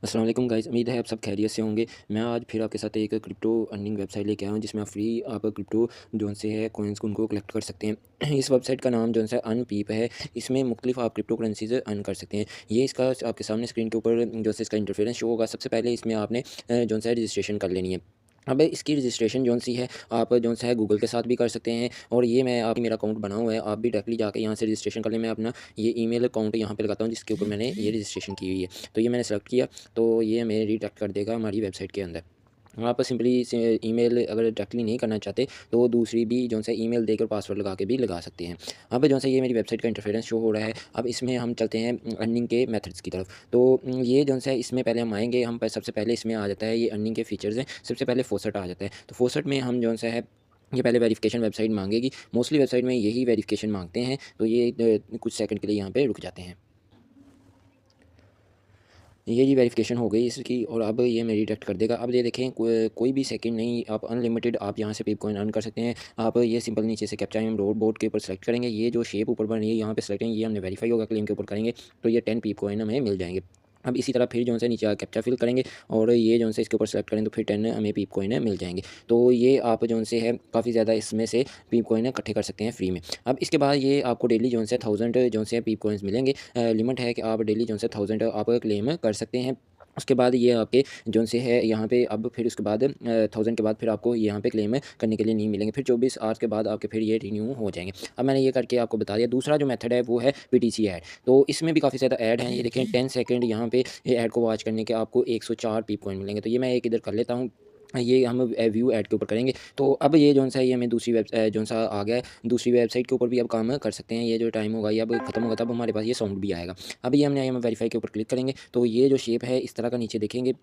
अस्सलाम वालेकुम गाइस, उम्मीद है आप सब खैरियत से होंगे। मैं आज फिर आपके साथ एक क्रिप्टो अर्निंग वेबसाइट लेके आया हूँ जिसमें आप क्रिप्टो जोन से है कोइंस को उनको कलेक्ट कर सकते हैं। इस वेबसाइट का नाम जोन सा अनपीप है। इसमें मुख्तलिफ आप क्रिप्टो करेंसीज अर्न कर सकते हैं। ये इसका आपके सामने स्क्रीन के ऊपर जो से इसका इंटरफेरेंस शो होगा। सबसे पहले इसमें आपने जोन सा रजिस्ट्रेशन कर लेनी है। अब इसकी रजिस्ट्रेशन जोन सी है आप जोन सा है गूगल के साथ भी कर सकते हैं। और ये मैं आप मेरा अकाउंट बना हुआ है, आप भी डायरेक्टली जाके यहाँ से रजिस्ट्रेशन कर लें। मैं अपना ये ईमेल अकाउंट यहाँ पे लगाता हूँ जिसके ऊपर मैंने ये रजिस्ट्रेशन की हुई है। तो ये मैंने सेलेक्ट किया, तो ये हमें रीडायरेक्ट कर देगा हमारी वेबसाइट के अंदर। आप सिंपली से ईमेल अगर डायरेक्टली नहीं करना चाहते तो दूसरी भी जो सा ईमेल देकर पासवर्ड लगा के भी लगा सकते हैं। अब जो सा ये मेरी वेबसाइट का इंटरफेरेंस शो हो रहा है। अब इसमें हम चलते हैं अर्निंग के मेथड्स की तरफ। तो ये जो सा इसमें पहले हम आएंगे, हम सबसे पहले इसमें आ जाता है ये अर्निंग के फीचर्स हैं। सबसे पहले फोसट आ जाता है। तो फोसट में हम जो सा है ये पहले वेरिफिकेशन वेबसाइट मांगेगी। मोस्टली वेबसाइट में यही वेरिफिकेशन मांगते हैं, तो ये कुछ सेकंड के लिए यहाँ पे रुक जाते हैं। ये जी वेरिफिकेशन हो गई इसकी और अब ये मेरी डिटेक्ट कर देगा। अब ये देखें कोई भी सेकंड नहीं, आप अनलिमिटेड आप यहाँ से पिप कॉइन अर्न कर सकते हैं। आप ये सिंपल नीचे से कैप्चा हम रोड बोर्ड के ऊपर सेलेक्ट करेंगे। ये जो शेप ऊपर बन रही है यहाँ पे सेलेक्ट करेंगे, ये हमने वेरीफाई होगा क्लेम के ऊपर करेंगे तो ये 10 पिप कॉइन हमें मिल जाएंगे। अब इसी तरह फिर जो से नीचे कैप्चा फिल करेंगे और ये जो से इसके ऊपर सेलेक्ट करें तो फिर 10 हमें पीप कॉइन मिल जाएंगे। तो ये आप जो से है काफ़ी ज़्यादा इसमें से पीप कॉइन इकट्ठे कर सकते हैं फ्री में। अब इसके बाद ये आपको डेली जो से 1000 जो से पीप कॉइन्स मिलेंगे। लिमिट है कि आप डेली जो से 1000 आप क्लेम कर सकते हैं। उसके बाद ये आपके जोन से है यहाँ पे। अब फिर उसके बाद 1000 के बाद फिर आपको यहाँ पे क्लेम करने के लिए नहीं मिलेंगे। फिर 24 आवर्स के बाद आपके फिर ये रिन्यू हो जाएंगे। अब मैंने ये करके आपको बता दिया। दूसरा जो मेथड है वो है पीटीसी ऐड। तो इसमें भी काफ़ी ज़्यादा ऐड हैं। ये देखें 10 सेकंड यहाँ पे ये ऐड को वॉच करने के आपको 104 पीप कॉइन मिलेंगे। तो ये मैं एक इधर कर लेता हूँ। ये हम व्यू ऐड के ऊपर करेंगे। तो अब ये जोन सा है ये हमें दूसरी जोन सा आ गया है। दूसरी वेबसाइट के ऊपर भी अब काम कर सकते हैं। ये जो टाइम होगा ये अब खत्म होगा तब हमारे पास ये साउंड भी आएगा। अब ये हमने हम वेरीफाई के ऊपर क्लिक करेंगे तो ये जो शेप है इस तरह का नीचे देखेंगे,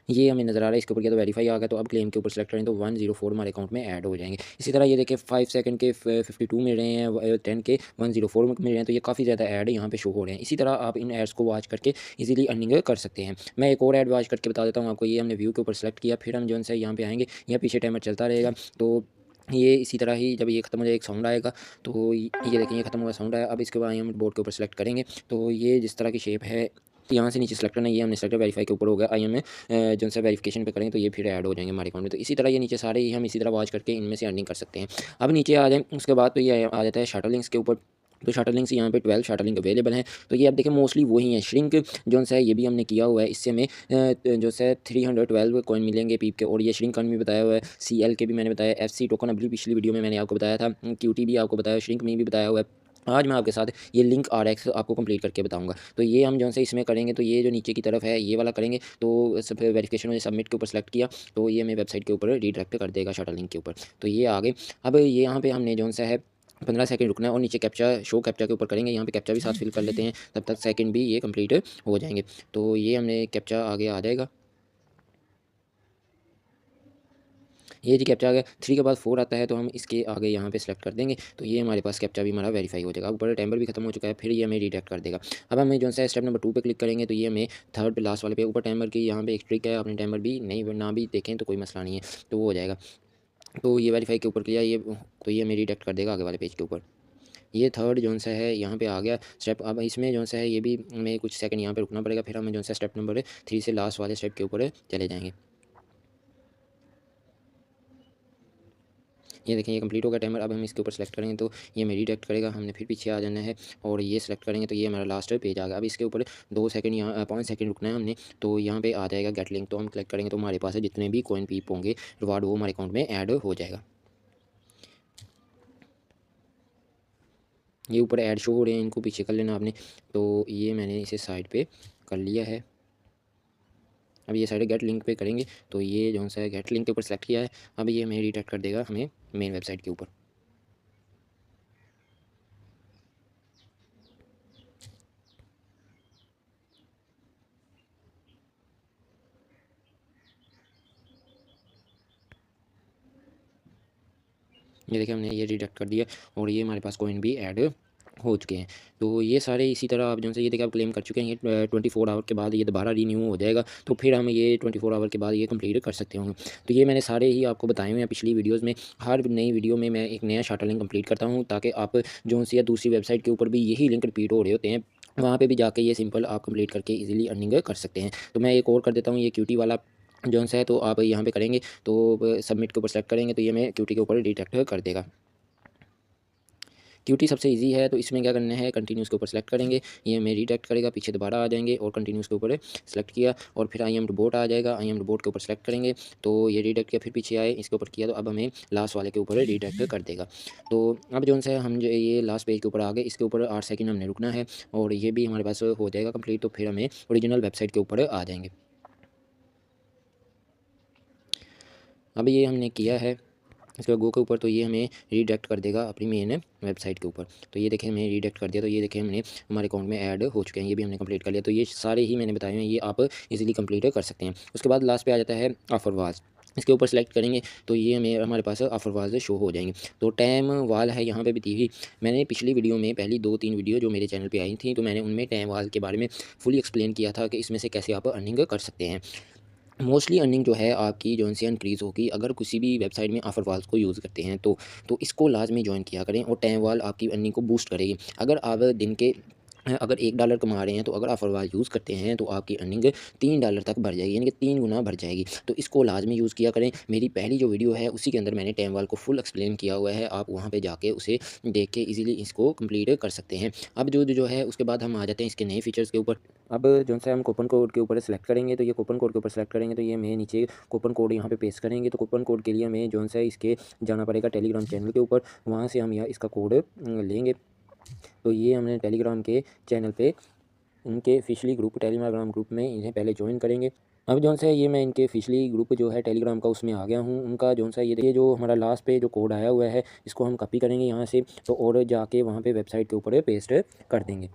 ये हमें नज़र आ रहा है। इसके ऊपर किया तो वेरीफाई आ गया। तो अब क्लेम के ऊपर सेलेक्ट करें तो 104 हमारे अकाउंट में ऐड हो जाएंगे। इसी तरह ये देखिए 5 सेकंड के 52 मिल रहे हैं, 10 के 104 मिल रहे हैं। तो ये काफ़ी ज़्यादा ऐड यहाँ पे शो हो रहे हैं। इसी तरह आप इन एड्स को वॉच करके इजीली अर्निंग कर सकते हैं। मैं एक और ऐड वॉच करके बता देता हूँ आपको। ये हमने व्यू के ऊपर सेलेक्ट किया, फिर हम जो है यहाँ पे आएंगे, यहाँ पीछे टाइमर चलता रहेगा। तो ये इसी तरह ही जब ये खत्म हो जाए एक साउंड आएगा। तो ये देखें ये खत्म हुआ साउंड आया। अब इसके बाद हम बोर्ड के ऊपर सेलेक्ट करेंगे तो ये जिस तरह की शेप है यहाँ से नीचे सेलेक्ट करना, ये हमने सेलेक्ट वेरीफाई के ऊपर हो गया। आई एम जो सा वेरिफिकेशन पे करेंगे तो ये फिर ऐड हो जाएंगे हमारे अकाउंट में। तो इसी तरह ये नीचे सारे ही हम इसी तरह वॉच करके इनमें से अर्निंग कर सकते हैं। अब नीचे आ जाए उसके बाद तो ये आ जाता है शार्टर लिंक्स के ऊपर। तो शार्टर लिंक्स यहाँ पे 12 शार्टर लिंक अवेलेबल हैं। तो ये आप देखें मोस्टली वही हैं। श्रिंक जो सा है ये भी हमने किया हुआ है। इससे हमें जो सा 312 कॉइन मिलेंगे पीप के। और ये श्रिंक कॉइन भी बताया हुआ है, CL के भी मैंने बताया, FC टोकन अभी पिछली वीडियो में मैंने आपको बताया था, QT भी आपको बताया, श्रिंक में भी बताया हुआ है। आज मैं आपके साथ ये लिंक RX आपको कंप्लीट करके बताऊंगा। तो ये हम जो से इसमें करेंगे तो ये जो नीचे की तरफ है ये वाला करेंगे। तो सब वेरिफिकेशन में सबमिट के ऊपर सेलेक्ट किया तो ये हमें वेबसाइट के ऊपर रिडायरेक्ट कर देगा शटल लिंक के ऊपर। तो ये आगे अब ये यहाँ पे हमने जो सा है 15 सेकंड रुकना है और नीचे कैप्चा शो कैप्चा के ऊपर करेंगे। यहाँ पे कैप्चा भी साथ फिल कर लेते हैं, तब तक सेकंड भी ये कंप्लीट हो जाएंगे। तो ये हमने कैप्चा आगे आ जाएगा। ये जी कैप्चा आ गया। 3 के बाद 4 आता है तो हम इसके आगे यहाँ पे सेलेक्ट कर देंगे। तो ये हमारे पास कैप्चा भी हमारा वेरीफाई हो जाएगा। ऊपर टाइमर भी खत्म हो चुका है, फिर ये हमें डिटेक्ट कर देगा। अब हमें जो है स्टेप नंबर 2 पे क्लिक करेंगे तो ये हमें थर्ड लास्ट वाले पे ऊपर टाइमर की यहाँ पे एक ट्रिक है। अपने टाइमर भी नहीं ना भी देखें तो कोई मसला नहीं है, तो वो हो जाएगा। तो ये वेरीफाई के ऊपर किया ये, तो ये हमें डिटेक्ट कर देगा आगे वाले पेज के ऊपर। ये थर्ड जोन सा है यहाँ पे आ गया स्टेप। अब इसमें जो सा है ये भी हमें कुछ सेकंड यहाँ पे रुकना पड़ेगा। फिर हमें जो सा स्टेप नंबर 3 से लास्ट वाले स्टेप के ऊपर चले जाएंगे। ये देखें ये कंप्लीट हो गया टाइमर। अब हम इसके ऊपर सेलेक्ट करेंगे तो ये हमें रिडायरेक्ट करेगा। हमने फिर पीछे आ जाना है और ये सेलेक्ट करेंगे तो ये हमारा लास्ट पेज आ गया। अब इसके ऊपर 2 सेकंड यहाँ 5 सेकंड रुकना है हमने। तो यहाँ पे आ जाएगा गेट लिंक। तो हम क्लिक करेंगे तो हमारे पास जितने भी कॉइन पीप होंगे रिवार्ड वो हमारे अकाउंट में ऐड हो जाएगा। ये ऊपर ऐड शो हो रहे हैं, इनको पीछे कर लेना आपने। तो ये मैंने इसे साइड पे कर लिया है। अब ये साइड गेट लिंक पे करेंगे तो ये जो सा है गेट लिंक के ऊपर सेलेक्ट किया है। अब ये हमें रिडायरेक्ट कर देगा हमें मेन वेबसाइट के ऊपर। ये देखिए हमने ये रिडायरेक्ट कर दिया और ये हमारे पास कॉइन भी ऐड हो चुके हैं। तो ये सारे इसी तरह आप जो है ये देखिए आप क्लेम कर चुके हैं। ये 24 आवर के बाद ये दोबारा रीन्यू हो जाएगा। तो फिर हम ये 24 आवर के बाद ये कंप्लीट कर सकते होंगे। तो ये मैंने सारे ही आपको बताए हुए हैं पिछली वीडियोज़ में। हर नई वीडियो में मैं एक नया शार्टर लिंक कंप्लीट करता हूँ ताकि आप जो सी या दूसरी वेबसाइट के ऊपर भी यही लिंक रिपीट हो रहे होते हैं वहाँ पे भी जाके ये सिंपल आप कंप्लीट करके इजीली अर्निंग कर सकते हैं। तो मैं एक और कर देता हूँ, ये क्यूटी वाला जौन सा है, तो आप यहाँ पे करेंगे तो सबमिट के ऊपर सेलेक्ट करेंगे तो ये मैं क्यूटी के ऊपर डिटेक्ट कर देगा। क्यूटी सबसे ईजी है, तो इसमें क्या करना है, कंटिन्यूस के ऊपर सेलेक्ट करेंगे, ये हमें रिडायरेक्ट करेगा, पीछे दोबारा आ जाएंगे और कंटिन्यूस के ऊपर सेलेक्ट किया और फिर आई एम टू बोट आ जाएगा, आई एम टू बोट के ऊपर सेलेक्ट करेंगे तो ये रिडायरेक्ट किया, फिर पीछे आए इसके ऊपर किया तो अब हमें लास्ट वाले के ऊपर रिडायरेक्ट कर देगा। तो अब जो है हम जो ये लास्ट पेज के ऊपर आ गए, इसके ऊपर 8 सेकंड हमने रुकना है और ये भी हमारे पास हो जाएगा कंप्लीट, तो फिर हमें ओरिजिनल वेबसाइट के ऊपर आ जाएंगे। अब ये हमने किया है, इसके बाद गो के ऊपर, तो ये हमें रीडायरेक्ट कर देगा अपनी मेन वेबसाइट के ऊपर। तो ये देखें हमें रीडायरेक्ट कर दिया, तो ये देखें हमने हमारे अकाउंट में ऐड हो चुके हैं, ये भी हमने कंप्लीट कर लिया। तो ये सारे ही मैंने बताए हैं, ये आप इजीली कंप्लीट कर सकते हैं। उसके बाद लास्ट पे आ जाता है ऑफर वाल्स, इसके ऊपर सेलेक्ट करेंगे तो ये हमें हमारे पास ऑफर वाल्स शो हो जाएंगे। तो टैम वाल है यहाँ पे भी दी हुई, मैंने पिछली वीडियो में पहली 2-3 वीडियो जो मेरे चैनल पे आई थी तो मैंने उनमें टैम वाल के बारे में फुली एक्सप्लेन किया था कि इसमें से कैसे आप अर्निंग कर सकते हैं। मोस्टली अर्निंग जो है आपकी जो से इंक्रीज़ होगी अगर किसी भी वेबसाइट में ऑफर वाल्स को यूज़ करते हैं तो इसको लाजमी ज्वाइन किया करें और टाइम वाल आपकी अर्निंग को बूस्ट करेगी। अगर आप दिन के अगर $1 कमा रहे हैं तो अगर ऑफर वाल यूज़ करते हैं तो आपकी अर्निंग $3 तक बढ़ जाएगी, यानी कि 3 गुना बढ़ जाएगी। तो इसको लाजमी यूज़ किया करें। मेरी पहली जो वीडियो है उसी के अंदर मैंने टाइम वाल को फुल एक्सप्लेन किया हुआ है, आप वहाँ पे जाके उसे देख के इजीली इसको कंप्लीट कर सकते हैं। अब जो है उसके बाद हम आ जाते हैं इसके नए फीचर्स के ऊपर। अब जो है हम कूपन कोड के ऊपर सेलेक्ट करेंगे, तो ये कूपन कोड के ऊपर सेलेक्ट करेंगे तो ये हमें नीचे कूपन कोड यहाँ पे पेस्ट करेंगे। तो कूपन कोड के लिए हमें जो है इसके जाना पड़ेगा टेलीग्राम चैनल के ऊपर, वहाँ से हम यह इसका कोड लेंगे। तो ये हमने टेलीग्राम के चैनल पे इनके ऑफिशियली ग्रुप टेलीग्राम ग्रुप में इन्हें पहले ज्वाइन करेंगे। अब जो है ये मैं इनके ऑफिशियली ग्रुप जो है टेलीग्राम का उसमें आ गया हूँ। उनका जो है ये जो हमारा लास्ट पे जो कोड आया हुआ है इसको हम कॉपी करेंगे यहाँ से, तो और जाके वहाँ पे वेबसाइट के ऊपर पेस्ट कर देंगे।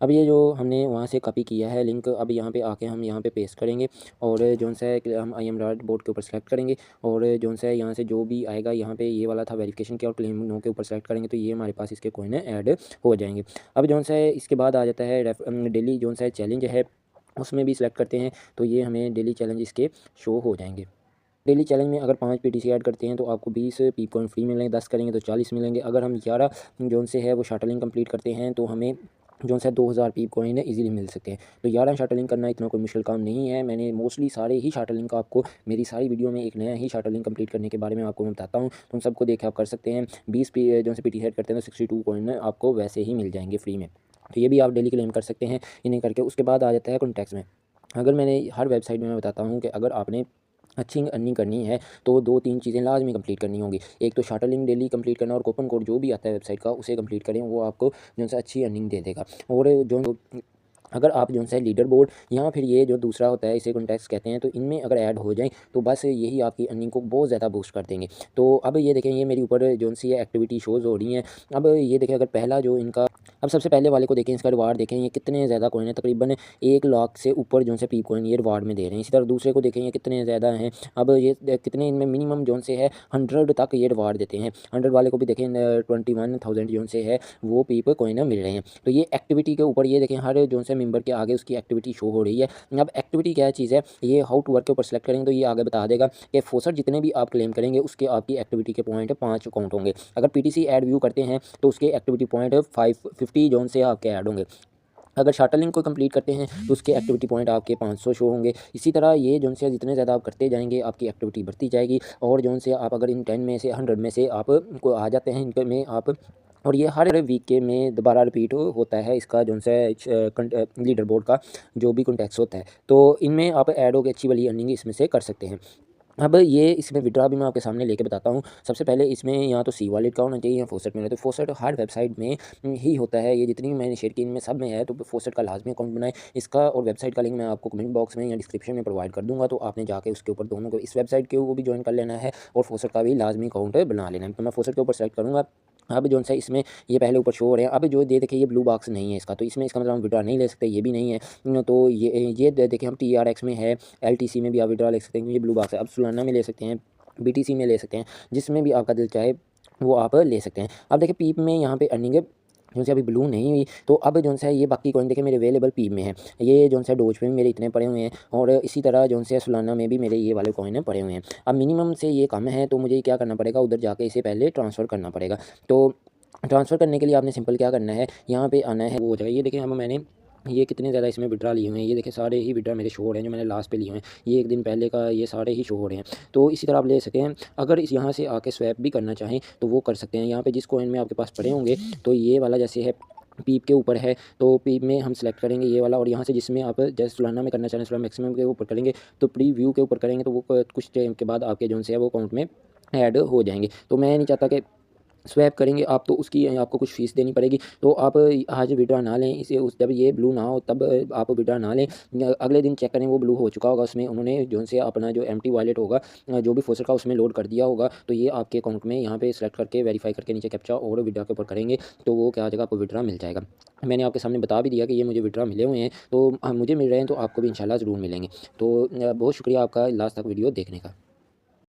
अब ये जो हमने वहाँ से कॉपी किया है लिंक, अब यहाँ पे आके हम यहाँ पे पेस्ट करेंगे और जो है हम आई एम डॉट बोर्ड के ऊपर सेलेक्ट करेंगे और जो है यहाँ से जो भी आएगा यहाँ पे ये वाला था वेरिफिकेशन के और क्लेम नो के ऊपर सेलेक्ट करेंगे तो ये हमारे पास इसके कॉइन ऐड हो जाएंगे। अब जो है इसके बाद आ जाता है डेली जो है चैलेंज है, उसमें भी सिलेक्ट करते हैं तो ये हमें डेली चैलेंज इसके शो हो जाएंगे। डेली चैलेंज में अगर 5 पीटीसी ऐड करते हैं तो आपको 20 पीप कॉइन फ्री मिलेंगे, 10 करेंगे तो 40 मिलेंगे। अगर हम 11 जोन से है वो शाटलिंग कंप्लीट करते हैं तो हमें जो है 2000 पीप कॉइन इजीली मिल सकते हैं। तो 11 शाटलिंग करना इतना कोई मुश्किल काम नहीं है। मैंने मोस्टली सारे ही शाटलिंग का आपको मेरी सारी वीडियो में एक नया ही शाटलिंग कंप्लीट करने के बारे में आपको मैं बताता हूँ, तुम सबको देख आप कर सकते हैं। 20 जो से पीटी ऐड करते हैं तो 62 कॉइन आपको वैसे ही मिल जाएंगे फ्री में। तो ये भी आप डेली क्लेम कर सकते हैं इन्हें करके। उसके बाद आ जाता है कॉन्टैक्ट्स में। अगर मैंने हर वेबसाइट में मैं बताता हूँ कि अगर आपने अच्छी अर्निंग करनी है तो 2-3 चीज़ें लाजमी कंप्लीट करनी होंगी। एक तो शाटलिंग डेली कंप्लीट करना और कूपन कोड जो भी आता है वेबसाइट का उसे कंप्लीट करें, वो आपको जो है अच्छी अर्निंग दे देगा। और जो अगर आप जो है लीडर बोर्ड या फिर ये जो दूसरा होता है इसे कॉन्टैक्ट्स कहते हैं, तो इनमें अगर ऐड हो जाएँ तो बस यही आपकी अर्निंग को बहुत ज़्यादा बूस्ट कर देंगे। तो अब ये देखें ये मेरे ऊपर जो सी एक्टिविटी शोज़ हो रही हैं। अब ये देखें अगर पहला जो इनका, अब सबसे पहले वाले को देखें, इसका रिवार्ड देखें ये कितने ज़्यादा कॉइन है, तकरीबन 1 लाख से ऊपर जो है पीप कॉइन ये रिवार्ड में दे रहे हैं। इसी तरह दूसरे को देखें ये कितने ज़्यादा हैं। अब ये कितने इनमें मिनिमम जो से है 100 तक ये रिवार्ड देते हैं। 100 वाले को भी देखें 21,000 जो से है वो पीप कॉइन मिल रहे हैं। तो ये एक्टिविटी के ऊपर ये देखें हर जो से मेंबर के आगे उसकी एक्टिविटी शो हो रही है। अब एक्टिविटी क्या चीज़ है, ये हाउ टू वर्क के ऊपर सेलेक्ट करेंगे तो ये आगे बता देगा कि फोसर जितने भी आप क्लेम करेंगे उसके आपकी एक्टिविटी के पॉइंट 5 काउंट होंगे। अगर पीटीसी ऐड व्यू करते हैं तो उसके एक्टिविटी पॉइंट 550 जोन से आपके ऐड होंगे। अगर शाटलिंग को कंप्लीट करते हैं तो उसके एक्टिविटी पॉइंट आपके 500 शो होंगे। इसी तरह ये जोन से जितने ज़्यादा आप करते जाएंगे आपकी एक्टिविटी बढ़ती जाएगी और जोन से आप अगर इन 10 में से 100 में से आप को आ जाते हैं इनके में आप, और ये हर वीक के में दोबारा रिपीट होता है इसका जो है लीडर बोर्ड का जो भी कॉन्टेक्स्ट होता है, तो इनमें आप ऐड होकर अच्छी वाली अर्निंग इसमें से कर सकते हैं। अब ये इसमें विड्रा भी मैं आपके सामने लेके बताता हूँ। सबसे पहले इसमें या तो सी वॉलेट का होना चाहिए या फोसेट में, तो फोसेट हर वेबसाइट में ही होता है। ये जितनी भी मैंने शेयर की इनमें सब में है, तो फोसेट का लाजमी अकाउंट बनाएं। इसका और वेबसाइट का लिंक मैं आपको कमेंट बॉक्स में या डिस्क्रिप्शन में प्रोवाइड कर दूंगा, तो आपने जाके उसके ऊपर दोनों को, इस वेबसाइट के वो भी ज्वाइन कर लेना है और फोसेट का भी लाजमी अकाउंट बना लेना है। तो मैं फोसेट के ऊपर सेलेक्ट करूँगा। अब जो है इसमें ये पहले ऊपर शो हो रहे हैं। अब जो दे देखिए ये ब्लू बॉक्स नहीं है इसका, तो इसमें इसका मतलब हम विड्रा नहीं ले सकते, ये भी नहीं है। तो ये देखिए हम TRX में है, LTC में भी आप विड्रा ले सकते हैं, ये ब्लू बॉक्स है। अब सुलाना में ले सकते हैं, BTC में ले सकते हैं, जिसमें भी आपका दिल चाहे वो आप ले सकते हैं। अब देखिए पीप में यहाँ पे अर्निंग जो से अभी ब्लू नहीं हुई, तो अब जो है ये बाकी कॉइन देखिए मेरे अवेलेबल पीप में है। ये जो है डोज में भी मेरे इतने पड़े हुए हैं और इसी तरह जो है सुलाना में भी मेरे ये वाले कॉइन पड़े हुए हैं। अब मिनिमम से ये कम है तो मुझे क्या करना पड़ेगा, उधर जाके इसे पहले ट्रांसफ़र करना पड़ेगा। तो ट्रांसफ़र करने के लिए आपने सिंपल क्या करना है, यहाँ पे आना है, वो हो जाएगा। ये देखें, अब मैंने ये कितने ज़्यादा इसमें विड्रा लिए हुए हैं, ये देखिए सारे ही विड्रा मेरे शो हो रहे हैं जो मैंने लास्ट पे लिए हुए हैं। ये 1 दिन पहले का ये सारे ही शो हो रहे हैं। तो इसी तरह आप ले सकते हैं। अगर इस यहाँ से आके स्वैप भी करना चाहें तो वो कर सकते हैं। यहाँ पे जिस कॉइन में आपके पास पड़े होंगे, तो ये वाला जैसे है पीप के ऊपर है, तो पीप में हम सेलेक्ट करेंगे ये वाला, और यहाँ से जिसमें आप जैसे सोलाना में करना चाह रहे हैं, सोलाना मैक्सिमम के ऊपर करेंगे, तो प्रीव्यू के ऊपर करेंगे, तो वो कुछ टाइम के बाद आपके जो से है वो अकाउंट में ऐड हो जाएँगे। तो मैं नहीं चाहता कि स्वैप करेंगे आप तो उसकी आपको कुछ फ़ीस देनी पड़ेगी। तो आप आज विड्रॉ ना लें, इसे उस जब ये ब्लू ना हो तब आप विड्रॉ ना लें। अगले दिन चेक करें वो ब्लू हो चुका होगा, उसमें उन्होंने जो से अपना जो एम्प्टी वॉलेट होगा, जो भी फोसर का उसमें लोड कर दिया होगा, तो ये आपके अकाउंट में यहाँ पे सेलेक्ट करके वेरीफाई करके नीचे कैप्चा और विड्रॉ के ऊपर करेंगे, तो वो क्या आ जाएगा, आपको विड्रॉ मिल जाएगा। मैंने आपके सामने बता भी दिया कि ये मुझे विड्रॉ मिले हुए हैं, तो मुझे मिल रहे हैं, तो आपको भी इंशाल्लाह ज़रूर मिलेंगे। तो बहुत शुक्रिया आपका लास्ट तक वीडियो देखने का।